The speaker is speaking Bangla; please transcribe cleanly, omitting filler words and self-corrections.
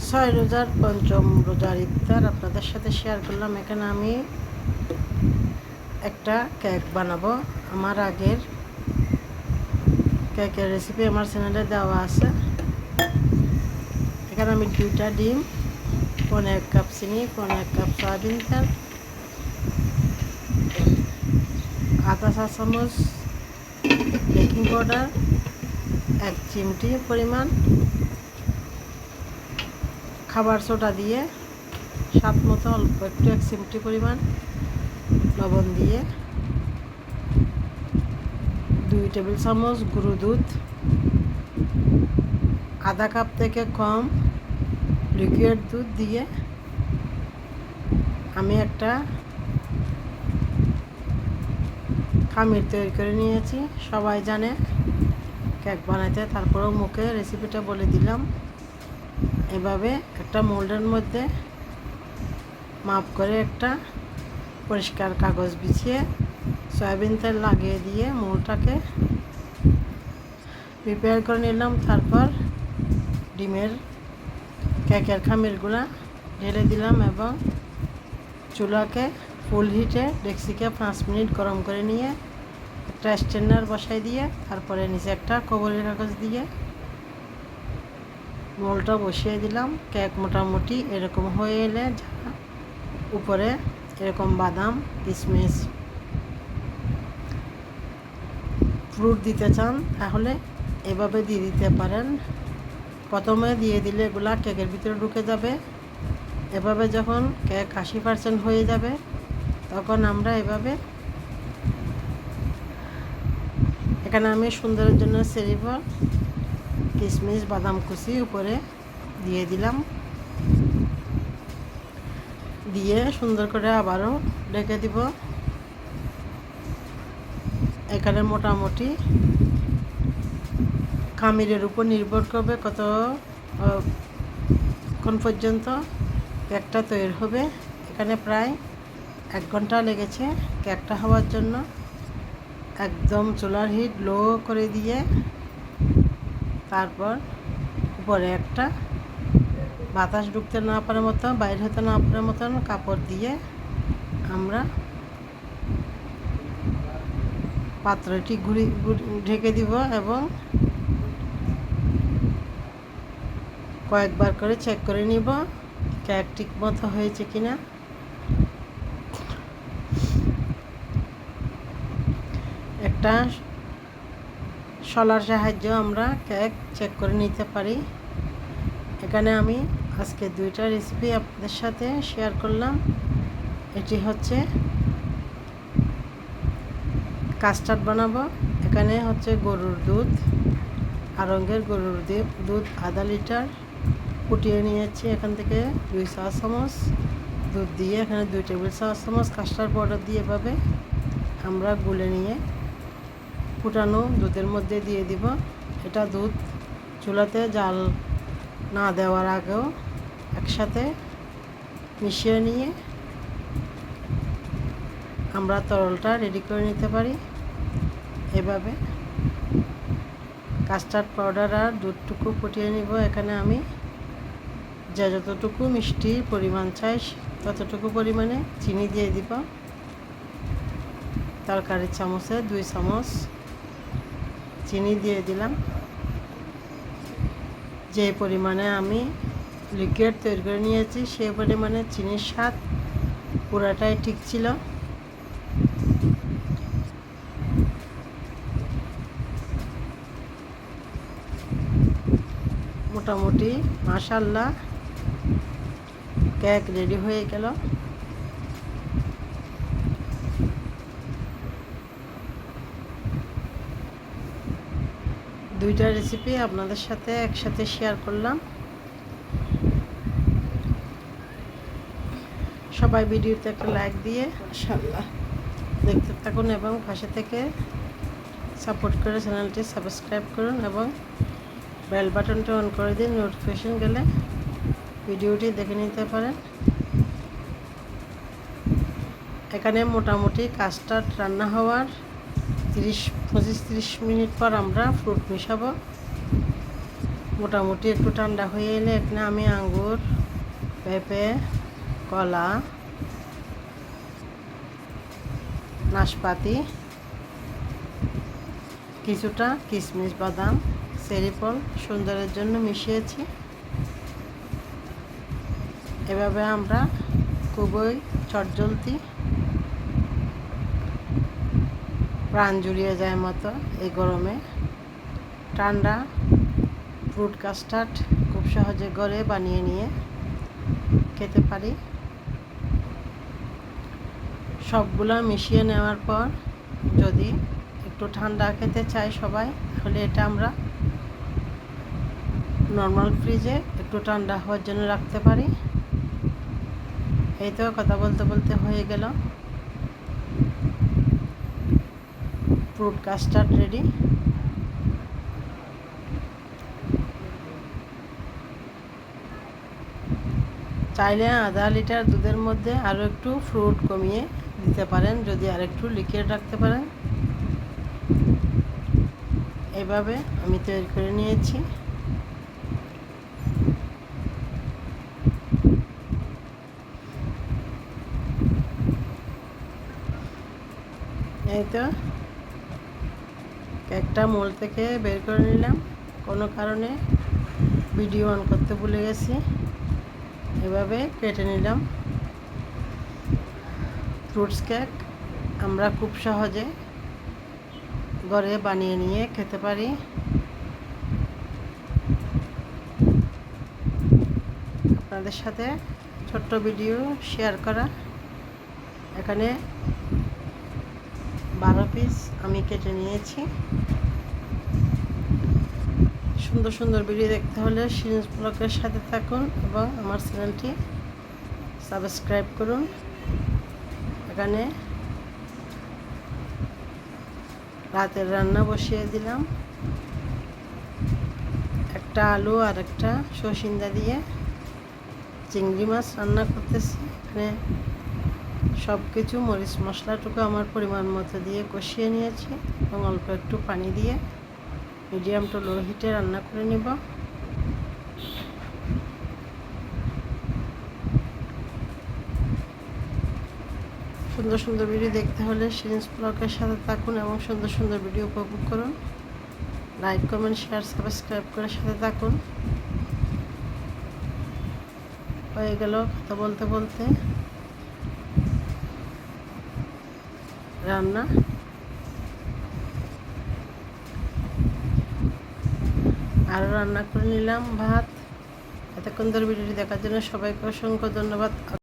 ছয় রোজার পঞ্চম রোজার ইফতার আপনাদের সাথে শেয়ার করলাম। এখানে আমি একটা কেক বানাবো। আমার আগের কেকের রেসিপি আমার চ্যানেলে দেওয়া আছে। এখানে আমি 2টা ডিম, 1 কাপ চিনি, 1 কাপ সয়াবিন তেল, আধা চা চামচ বেকিং পাউডার, 1 চিমটি পরিমাণ খাবার সোডা দিয়ে, স্বাদ মতো অল্প একটু 1 চিমটি পরিমাণ লবণ দিয়ে, 2 টেবিল চামচ গুঁড়ো দুধ, আধা কাপ থেকে কম লিকুইড দুধ দিয়ে আমি একটা খামির তৈরি করে নিয়েছি। সবাই জানে কেক বানাইতে, তারপরেও মুখে রেসিপিটা বলে দিলাম। এভাবে একটা মোল্ডের মধ্যে মাপ করে একটা পরিষ্কার কাগজ বিছিয়ে সয়াবিন তেল লাগিয়ে দিয়ে মোল্ডটাকে প্রিপেয়ার করে নিলাম। তারপর ডিমের কেকের খামিরগুলা ঢেলে দিলাম এবং চুলাকে ফুল হিটে ডেক্সিকে 5 মিনিট গরম করে নিয়ে একটা স্ট্যান্ডার বসাই দিয়ে তারপরে নিচে একটা কবরের কাগজ দিয়ে মোলটা বসিয়ে দিলাম। কেক মোটামুটি এরকম হয়ে এলে উপরে এরকম বাদাম, কিশমিশ, ফ্রুট দিতে চান তাহলে এভাবে দিয়ে দিতে পারেন। প্রথমে দিয়ে দিলে এগুলা কেকের ভিতরে ঢুকে যাবে। এভাবে যখন কেক 80% হয়ে যাবে তখন আমরা এখানে আমি সুন্দরের জন্য চেরি ফল, কিশমিশ, বাদাম কুচি উপরে দিয়ে দিলাম। দিয়ে সুন্দর করে আবারও ঢেকে দিব। এখানে মোটামুটি খামিরের উপর নির্ভর করবে কতক্ষণ পর্যন্ত কেকটা তৈরি হবে। এখানে প্রায় 1 ঘন্টা লেগেছে কেকটা হওয়ার জন্য। একদম চুলার হিট লো করে দিয়ে তারপর উপরে একটা বাতাস ঢুকতে না পারার মতো, বাইরে হতে না পারার মতন কাপড় দিয়ে আমরা পাত্রটি ঢেকে দিব এবং কয়েকবার করে চেক করে নিব কেক ঠিক মতো হয়েছে কিনা। একটা শলার সাহায্যে আমরা কেক চেক করে নিতে পারি। এখানে আমি আজকে 2টা রেসিপি আপনাদের সাথে শেয়ার করলাম। এটি হচ্ছে কাস্টার্ড বানাবো। এখানে হচ্ছে গরুর দুধ, আরঙ্গের গরুর দুধ আধা লিটার ফুটিয়ে নিয়েছি। এখান থেকে 2 চা চামচ দুধ দিয়ে এখানে 2 টেবিল চামচ কাস্টার্ড পাউডার দিয়ে এভাবে আমরা গুলে নিয়ে ফুটানো দুধের মধ্যে দিয়ে দিব। এটা দুধ চুলাতে জাল না দেওয়ার আগেও একসাথে মিশিয়ে নিয়ে আমরা তরলটা রেডি করে নিতে পারি। এভাবে কাস্টার্ড পাউডার আর দুধটুকু ফুটিয়ে নিব। এখানে আমি যতটুকু মিষ্টির পরিমাণ চাই ততটুকু পরিমাণে চিনি দিয়ে দিব। তরকারির চামচে 2 চামচ চিনি দিয়ে দিলাম। যে পরিমাণে আমি লিকুইড তৈরি করে নিয়েছি সেই পরিমাণে চিনির স্বাদ পুরাটাই ঠিক ছিল। মোটামুটি মাশাআল্লাহ কেক রেডি হয়ে গেল। দুইটা রেসিপি আপনাদের সাথে একসাথে শেয়ার করলাম। সবাই ভিডিওতে একটা লাইক দিয়ে ইনশাআল্লাহ দেখতে থাকুন এবং পাশে থেকে সাপোর্ট করে চ্যানেলটি সাবস্ক্রাইব করুন এবং বেল বাটনটা অন করে দিন, নোটিফিকেশন গেলে ভিডিওটি দেখে নিতে পারেন। এখানে মোটামুটি কাস্টার্ড রান্না হওয়ার 25-30 মিনিট পর আমরা ফ্রুট মিশাবো। মোটামুটি একটু ঠান্ডা হয়ে এলে এখানে আমি আঙ্গুর, পেঁপে, কলা, নাশপাতি, কিছুটা কিশমিশ, বাদাম, চেরি ফল সুন্দরের জন্য মিশিয়েছি। এভাবে আমরা খুবই চটজলদি প্রাণ জুড়িয়ে যায় মতো এই গরমে ঠান্ডা ফ্রুট কাস্টার্ড খুব সহজে ঘরে বানিয়ে নিয়ে খেতে পারি। সবগুলো মিশিয়ে নেওয়ার পর যদি একটু ঠান্ডা খেতে চাই সবাই, তাহলে এটা আমরা নর্মাল ফ্রিজে একটু ঠান্ডা হওয়ার জন্য রাখতে পারি। এই তো কথা বলতে বলতে হয়ে গেল ফ্রুট কাস্টার্ড রেডি। চাইলে আধা লিটার দুধের মধ্যে আরও একটু ফ্রুট কমিয়ে দিতে পারেন, যদি আর একটু লিকুইড রাখতে পারেন। এভাবে আমি তৈরি করে নিয়েছি। এই তো কেকটা মোল থেকে বের করে নিলাম, কোনো কারণে ভিডিও অন করতে ভুলে গেছি। এভাবে কেটে নিলাম। ফ্রুটস কেক আমরা খুব সহজে ঘরে বানিয়ে নিয়ে খেতে পারি। আপনাদের সাথে ছোট্ট ভিডিও শেয়ার করা। এখানে 12 পিস আমি কেটে নিয়েছি। সুন্দর সুন্দর ভিডিও দেখতে হলে সিরিজ ব্লগের সাথে থাকুন এবং আমার চ্যানেলটি সাবস্ক্রাইব করুন। এখানে রাতের রান্না বসিয়ে দিলাম। একটা আলু আর একটা সসিন্দা দিয়ে চিংড়ি মাছ রান্না করতেছি। এখানে সব কিছু মরিচ মশলাটুকু আমার পরিমাণ মতো দিয়ে কষিয়ে নিয়েছি এবং অল্প একটু পানি দিয়ে মিডিয়াম টু লো হিটে রান্না করে নেব। সুন্দর সুন্দর ভিডিও দেখতে হলে সিরিজ ব্লগের সাথে থাকুন এবং সুন্দর সুন্দর ভিডিও উপভোগ করুন। লাইক, কমেন্ট, শেয়ার, সাবস্ক্রাইব করে সাথে থাকুন। হয়ে গেল কথা বলতে বলতে রান্না। আরও রান্না করে নিলাম ভাত। এতক্ষণ ধরে ভিডিওটি দেখার জন্য সবাইকে অসংখ্য ধন্যবাদ।